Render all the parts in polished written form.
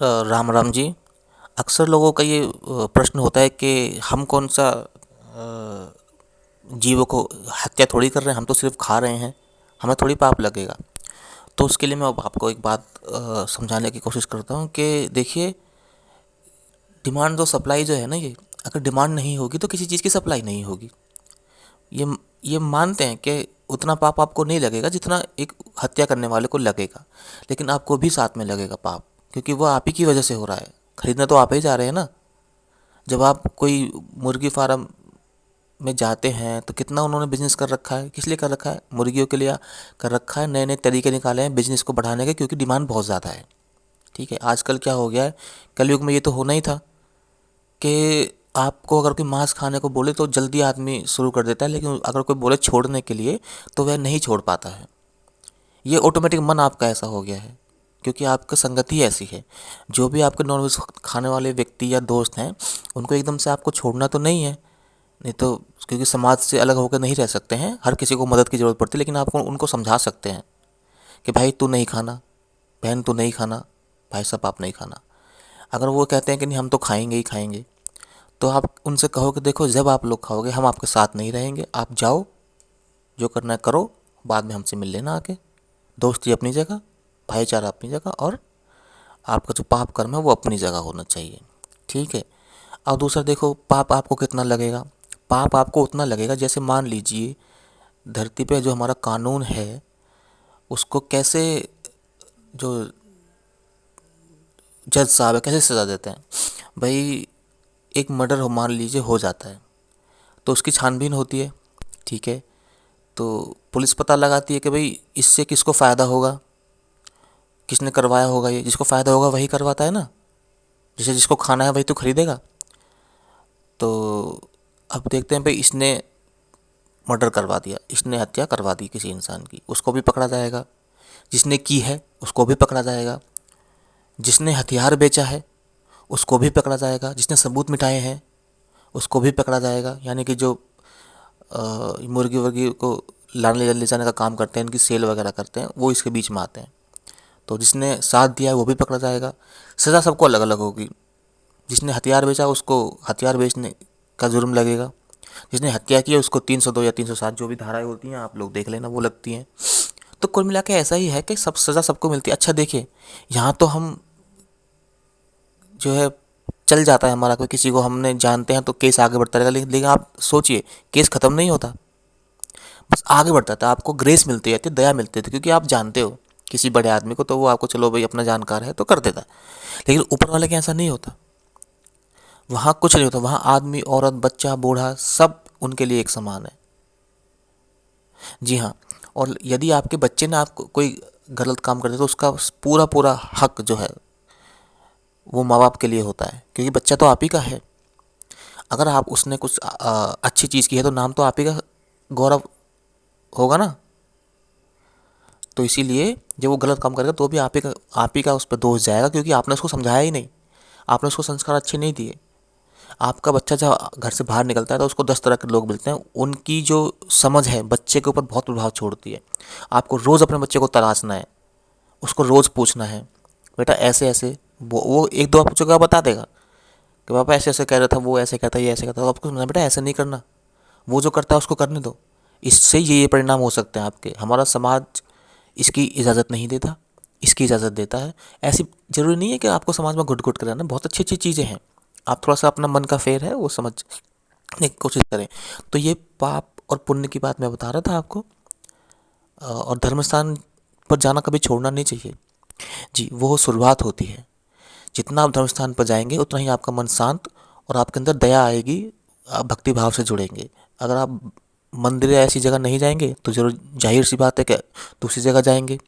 राम राम जी। अक्सर लोगों का ये प्रश्न होता है कि हम कौन सा जीवों को हत्या थोड़ी कर रहे हैं, हम तो सिर्फ खा रहे हैं, हमें थोड़ी पाप लगेगा। तो उसके लिए मैं अब आपको एक बात समझाने की कोशिश करता हूँ कि देखिए, डिमांड और सप्लाई जो है ना, ये अगर डिमांड नहीं होगी तो किसी चीज़ की सप्लाई नहीं होगी। ये ये मानते हैं कि उतना पाप आपको नहीं लगेगा जितना एक हत्या करने वाले को लगेगा, लेकिन आपको भी साथ में लगेगा पाप, क्योंकि वो आप ही की वजह से हो रहा है। खरीदना तो आप ही जा रहे हैं ना। जब आप कोई मुर्गी फार्म में जाते हैं तो कितना उन्होंने बिजनेस कर रखा है, किस लिए कर रखा है? मुर्गियों के लिए कर रखा है। नए नए तरीके निकाले हैं बिजनेस को बढ़ाने के, क्योंकि डिमांड बहुत ज़्यादा है। ठीक है, आजकल क्या हो गया है, कलयुग में ये तो होना ही था कि आपको अगर कोई मांस खाने को बोले तो जल्दी आदमी शुरू कर देता है, लेकिन अगर कोई बोले छोड़ने के लिए तो वह नहीं छोड़ पाता है। ये ऑटोमेटिक मन आपका ऐसा हो गया है, क्योंकि आपका संगति ऐसी है। जो भी आपके नॉनवेज खाने वाले व्यक्ति या दोस्त हैं, उनको एकदम से आपको छोड़ना तो नहीं है, नहीं तो, क्योंकि समाज से अलग होकर नहीं रह सकते हैं, हर किसी को मदद की ज़रूरत पड़ती है, लेकिन आपको उनको समझा सकते हैं कि भाई तू नहीं खाना, बहन तू नहीं खाना, भाई साहब आप नहीं खाना। अगर वो कहते हैं कि नहीं हम तो खाएंगे ही खाएंगे, तो आप उनसे कहो कि देखो, जब आप लोग खाओगे हम आपके साथ नहीं रहेंगे, आप जाओ, जो करना है करो, बाद में हमसे मिल लेना आके। दोस्ती अपनी जगह, भाईचारा अपनी जगह, और आपका जो पाप कर्म है वो अपनी जगह होना चाहिए। ठीक है। और दूसरा देखो, पाप आपको कितना लगेगा? पाप आपको उतना लगेगा जैसे मान लीजिए धरती पे जो हमारा कानून है उसको कैसे, जो जज साहब है कैसे सज़ा देते हैं। भाई, एक मर्डर हो, मान लीजिए हो जाता है, तो उसकी छानबीन होती है। ठीक है। तो पुलिस पता लगाती है कि भाई इससे किसको फ़ायदा होगा, किसने करवाया होगा। ये जिसको फ़ायदा होगा वही करवाता है ना। जैसे जिसको खाना है वही तो खरीदेगा। तो अब देखते हैं भाई, इसने मर्डर करवा दिया, इसने हत्या करवा दी किसी इंसान की, उसको भी पकड़ा जाएगा। जिसने की है उसको भी पकड़ा जाएगा। जिसने हथियार बेचा है उसको भी पकड़ा जाएगा। जिसने सबूत मिटाए हैं उसको भी पकड़ा जाएगा। यानी कि जो मुर्गी वर्गी को लाने ले जाने का काम करते हैं, इनकी सेल वगैरह करते हैं, वो इसके बीच में आते हैं। तो जिसने साथ दिया है वो भी पकड़ा जाएगा। सज़ा सबको अलग अलग होगी। जिसने हथियार बेचा उसको हथियार बेचने का जुर्म लगेगा। जिसने हत्या की है उसको 302 या 307 जो भी धाराएं होती हैं, आप लोग देख लेना, वो लगती हैं। तो कुल मिला के ऐसा ही है कि सब सज़ा सबको मिलती है। अच्छा देखिए, यहाँ तो हम जो है चल जाता है हमारा, कोई किसी को हमने जानते हैं तो केस आगे बढ़ता रहेगा, लेकिन आप सोचिए, केस ख़त्म नहीं होता, बस आगे बढ़ता था। आपको ग्रेस मिलती रहती है, दया मिलती थी, क्योंकि आप जानते हो किसी बड़े आदमी को, तो वो आपको चलो भाई अपना जानकार है तो कर देता है। लेकिन ऊपर वाले के ऐसा नहीं होता। वहाँ कुछ नहीं होता। वहाँ आदमी, औरत, बच्चा, बूढ़ा, सब उनके लिए एक समान है। जी हाँ। और यदि आपके बच्चे ने आपको कोई गलत काम कर दिया तो उसका पूरा पूरा हक जो है वो माँ बाप के लिए होता है, क्योंकि बच्चा तो आप ही का है। अगर आप उसने कुछ अच्छी चीज़ की है तो नाम तो आप ही का गौरव होगा ना। तो इसीलिए जब वो गलत काम करेगा तो भी आप ही का उस पर दोष जाएगा, क्योंकि आपने उसको समझाया ही नहीं, आपने उसको संस्कार अच्छे नहीं दिए। आपका बच्चा जब घर से बाहर निकलता है तो उसको 10 तरह के लोग मिलते हैं, उनकी जो समझ है बच्चे के ऊपर बहुत प्रभाव छोड़ती है। आपको रोज़ अपने बच्चे को तराशना है, उसको रोज़ पूछना है, बेटा ऐसे ऐसे। वो एक दो बार पूछेगा, बता देगा कि पापा ऐसे ऐसे कह रहा था, वो ऐसे कहता, ये ऐसे कहता। तो आपको समझना, बेटा ऐसे नहीं करना, वो जो करता है उसको करने दो, इससे ये परिणाम हो सकते हैं आपके। हमारा समाज इसकी इजाज़त नहीं देता, इसकी इजाज़त देता है। ऐसी ज़रूरी नहीं है कि आपको समाज में घुट घुट कर रहना, बहुत अच्छी अच्छी चीज़ें हैं। आप थोड़ा सा अपना मन का फेर है वो समझने की कोशिश करें। तो ये पाप और पुण्य की बात मैं बता रहा था आपको। और धर्म स्थान पर जाना कभी छोड़ना नहीं चाहिए। जी, वो शुरुआत होती है। जितना आप धर्म स्थान पर जाएंगे उतना ही आपका मन शांत और आपके अंदर दया आएगी, आप भक्ति भाव से जुड़ेंगे। अगर आप मंदिर या ऐसी जगह नहीं जाएंगे तो जरूर, जाहिर सी बात है कि दूसरी जगह जाएंगे,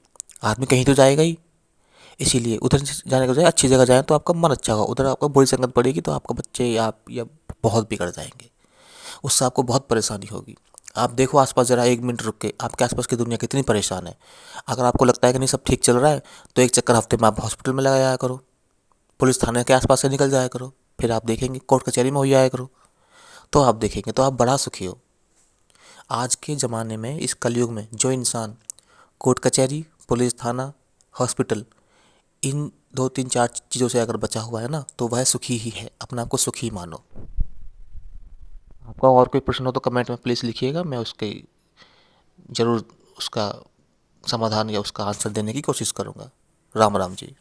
आदमी कहीं तो जाएगा ही। इसीलिए उधर जाने के बजाय अच्छी जगह जाएं तो आपका मन अच्छा होगा। उधर आपका बुरी संगत पड़ेगी तो आपका बच्चे या बहुत बिगड़ जाएंगे, उससे आपको बहुत परेशानी होगी। आप देखो आसपास, ज़रा 1 मिनट रुक के, आपके आसपास की दुनिया कितनी परेशान है। अगर आपको लगता है कि नहीं सब ठीक चल रहा है तो एक चक्कर हफ्ते में आप हॉस्पिटल में लगाया करो, पुलिस थाने के आसपास से निकल जाया करो, फिर आप देखेंगे, कोर्ट कचहरी में हो जाया करो, तो आप देखेंगे तो आप बड़ा सुखी हो। आज के ज़माने में, इस कलयुग में, जो इंसान कोर्ट कचहरी, पुलिस थाना, हॉस्पिटल, इन दो तीन चार चीज़ों से अगर बचा हुआ है ना, तो वह सुखी ही है, अपने आप को सुखी मानो। आपका और कोई प्रश्न हो तो कमेंट में प्लीज़ लिखिएगा, मैं उसके ज़रूर उसका समाधान या उसका आंसर देने की कोशिश करूँगा। राम राम जी।